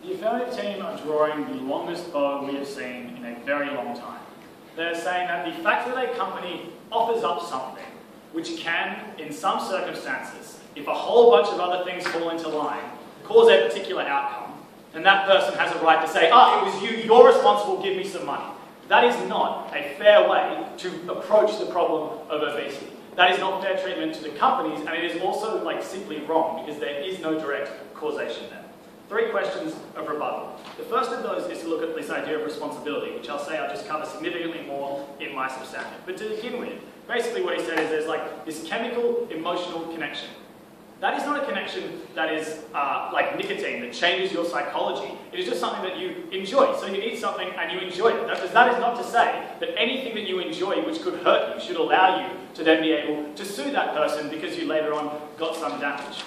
The affirmative team are drawing the longest bow we have seen in a very long time. They're saying that the fact that a company offers up something which can, in some circumstances, if a whole bunch of other things fall into line, cause a particular outcome, then that person has a right to say, it was you, you're responsible, give me some money. That is not a fair way to approach the problem of obesity. That is not fair treatment to the companies, and it is also simply wrong because there is no direct causation there. 3 questions of rebuttal. The first of those is to look at this idea of responsibility, which I'll say I'll just cover significantly more in my substantive. But to begin with, basically what he said is there's this chemical emotional connection. That is not a connection that is like nicotine that changes your psychology. It is just something that you enjoy. So you eat something and you enjoy it. That is not to say that anything that you enjoy which could hurt you should allow you to then be able to sue that person because you later on got some damage.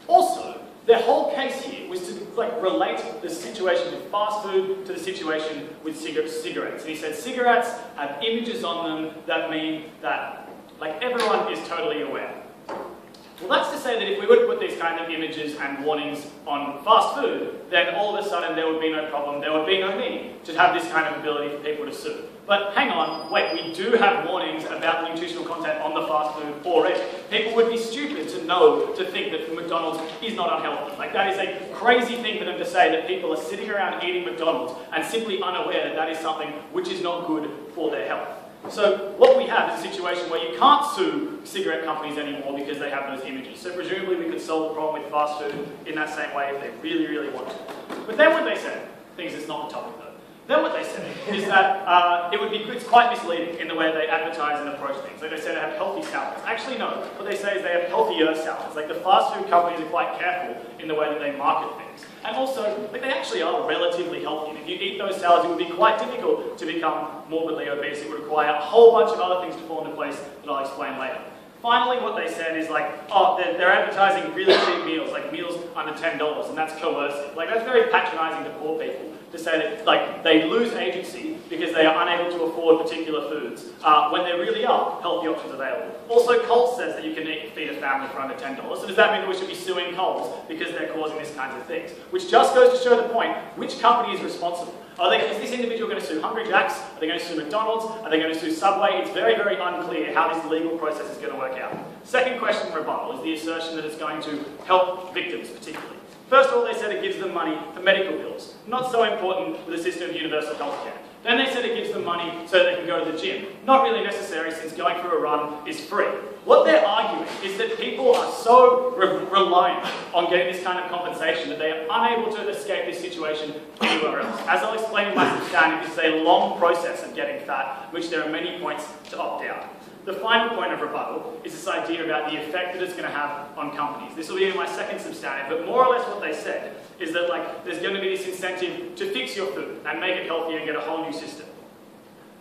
Also, their whole case here was to relate the situation with fast food to the situation with cigarettes. And he said cigarettes have images on them that mean that everyone is totally aware. Well, that's to say that if we were to put these kind of images and warnings on fast food, then all of a sudden there would be no problem, there would be no need to have this kind of ability for people to sue. But hang on, wait, we do have warnings about the nutritional content on the fast food already. People would be stupid to think that McDonald's is not unhealthy. That is a crazy thing for them to say, that people are sitting around eating McDonald's and simply unaware that that is something which is not good for their health. So what we have is a situation where you can't sue cigarette companies anymore because they have those images. So presumably we could solve the problem with fast food in that same way if they really, really wanted to. But then what they said, things that's not the topic though, then what they said is that it's quite misleading in the way they advertise and approach things. They say they have healthy salads. Actually no, what they say is they have healthier salads. The fast food companies are quite careful in the way that they market things. And also, they actually are relatively healthy. And if you eat those salads, it would be quite difficult to become morbidly obese. It would require a whole bunch of other things to fall into place that I'll explain later. Finally, what they said is they're advertising really cheap meals, meals under $10, and that's coercive. That's very patronizing to poor people to say that they lose agency because they are unable to afford particular foods when there really are healthy options available. Also, Coles says that you can feed a family for under $10. So does that mean that we should be suing Coles because they're causing these kinds of things? Which just goes to show the point, which company is responsible? Is this individual going to sue Hungry Jack's? Are they going to sue McDonald's? Are they going to sue Subway? It's very, very unclear how this legal process is going to work out. Second question in rebuttal is the assertion that it's going to help victims particularly. First of all, they said it gives them money for medical bills. Not so important with a system of universal health care. Then they said it gives them money so they can go to the gym. Not really necessary since going for a run is free. What they're arguing is that people are so reliant on getting this kind of compensation that they are unable to escape this situation anywhere else. As I'll explain in my substantive, this is a long process of getting fat, which there are many points to opt out. The final point of rebuttal is this idea about the effect that it's going to have on companies. This will be in my second substantive, but more or less what they said is that there's going to be this incentive to fix your food and make it healthier and get a whole new system.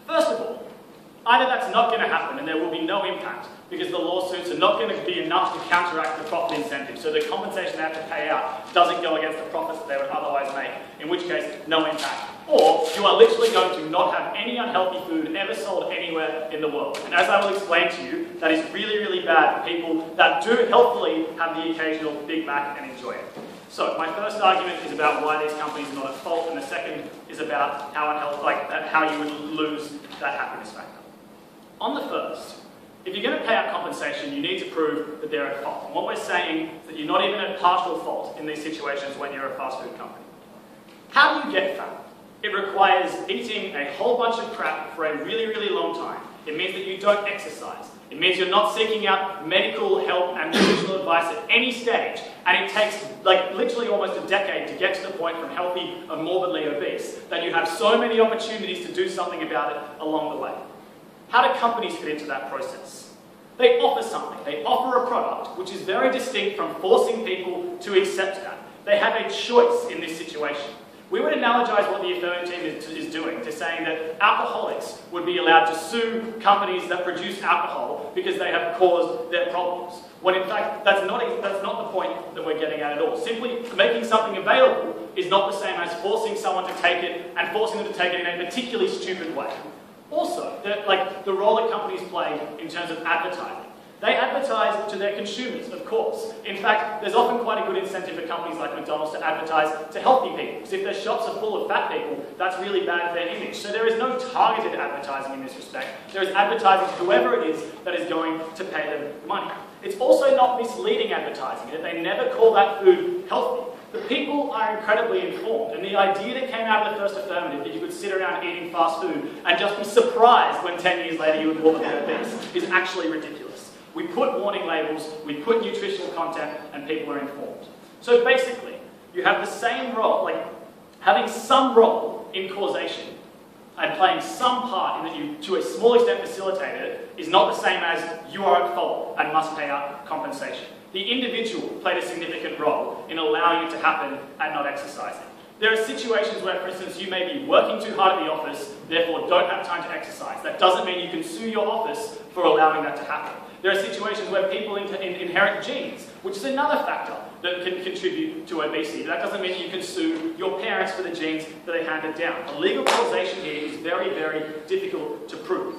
First of all, either that's not going to happen and there will be no impact because the lawsuits are not going to be enough to counteract the profit incentive, so the compensation they have to pay out doesn't go against the profits that they would otherwise make, in which case, no impact. Or you are literally going to not have any unhealthy food ever sold anywhere in the world. And as I will explain to you, that is really, really bad for people that do healthily have the occasional Big Mac and enjoy it. So my first argument is about why these companies are not at fault, and the second is about how how you would lose that happiness factor. On the first, if you're going to pay out compensation, you need to prove that they're at fault. And what we're saying is that you're not even at partial fault in these situations when you're a fast food company. How do you get fat? It requires eating a whole bunch of crap for a really, really long time. It means that you don't exercise. It means you're not seeking out medical help and nutritional advice at any stage. And it takes literally almost a decade to get to the point from healthy and morbidly obese that you have so many opportunities to do something about it along the way. How do companies fit into that process? They offer something. They offer a product which is very distinct from forcing people to accept that. They have a choice in this situation. We would analogize what the affirmative team is doing to saying that alcoholics would be allowed to sue companies that produce alcohol because they have caused their problems. When in fact, that's not the point that we're getting at all. Simply making something available is not the same as forcing someone to take it and forcing them to take it in a particularly stupid way. Also, the role that companies play in terms of advertising. They advertise to their consumers, of course. In fact, there's often quite a good incentive for companies like McDonald's to advertise to healthy people, because if their shops are full of fat people, that's really bad for their image. So there is no targeted advertising in this respect. There is advertising to whoever it is that is going to pay them money. It's also not misleading advertising, that they never call that food healthy. The people are incredibly informed, and the idea that came out of the first affirmative that you could sit around eating fast food and just be surprised when 10 years later you were morbidly obese is actually ridiculous. We put warning labels, we put nutritional content, and people are informed. So basically, you have the same role, like having some role in causation and playing some part in that you, to a small extent, facilitated it, is not the same as you are at fault and must pay out compensation. The individual played a significant role in allowing it to happen and not exercising. There are situations where, for instance, you may be working too hard at the office, therefore don't have time to exercise. That doesn't mean you can sue your office for allowing that to happen. There are situations where people inherit genes, which is another factor that can contribute to obesity. That doesn't mean you can sue your parents for the genes that they handed down. The legal causation here is very, very difficult to prove.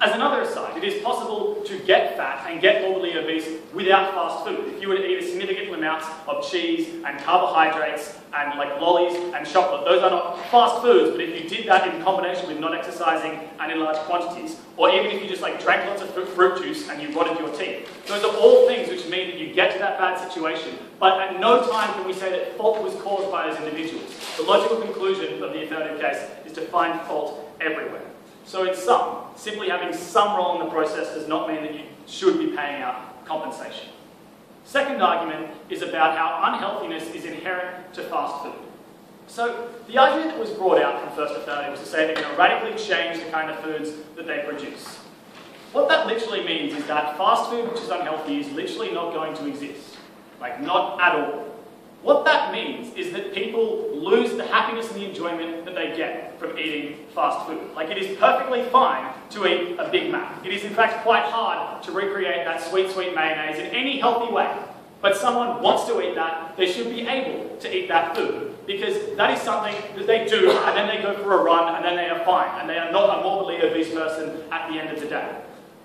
As another aside, it is possible to get fat and get morbidly obese without fast food. If you were to eat a significant amount of cheese and carbohydrates and like lollies and chocolate, those are not fast foods, but if you did that in combination with not exercising and in large quantities, or even if you just like drank lots of fruit juice and you rotted your teeth, those are all things which mean that you get to that bad situation, but at no time can we say that fault was caused by those individuals. The logical conclusion of the affirmative case is to find fault everywhere. So in sum, simply having some role in the process does not mean that you should be paying out compensation. Second argument is about how unhealthiness is inherent to fast food. So the argument that was brought out from First Affirmative was to say they're going to radically change the kind of foods that they produce. What that literally means is that fast food which is unhealthy is literally not going to exist. Like, not at all. What that means is that people lose the happiness and the enjoyment that they get from eating fast food. Like, it is perfectly fine to eat a Big Mac. It is in fact quite hard to recreate that sweet, sweet mayonnaise in any healthy way. But someone wants to eat that, they should be able to eat that food, because that is something that they do, and then they go for a run, and then they are fine, and they are not a morbidly obese person at the end of the day.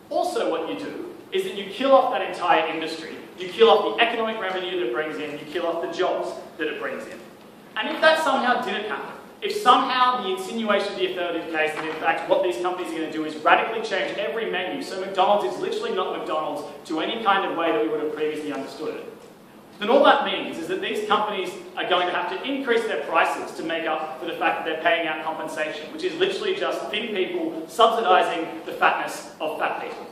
Also what you do is that you kill off that entire industry. You kill off the economic revenue that it brings in, you kill off the jobs that it brings in. And if that somehow didn't happen, if somehow the insinuation of the affirmative case that in fact what these companies are going to do is radically change every menu, so McDonald's is literally not McDonald's to any kind of way that we would have previously understood it, then all that means is that these companies are going to have to increase their prices to make up for the fact that they're paying out compensation, which is literally just thin people subsidising the fatness of fat people.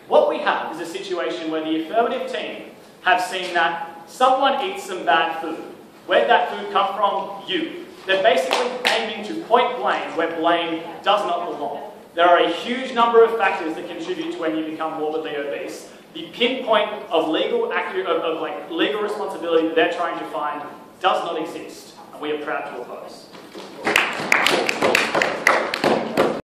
What we have is a situation where the affirmative team have seen that someone eats some bad food. Where'd that food come from? You. They're basically aiming to point blame where blame does not belong. There are a huge number of factors that contribute to when you become morbidly obese. The pinpoint of legal responsibility that they're trying to find does not exist, and we are proud to oppose.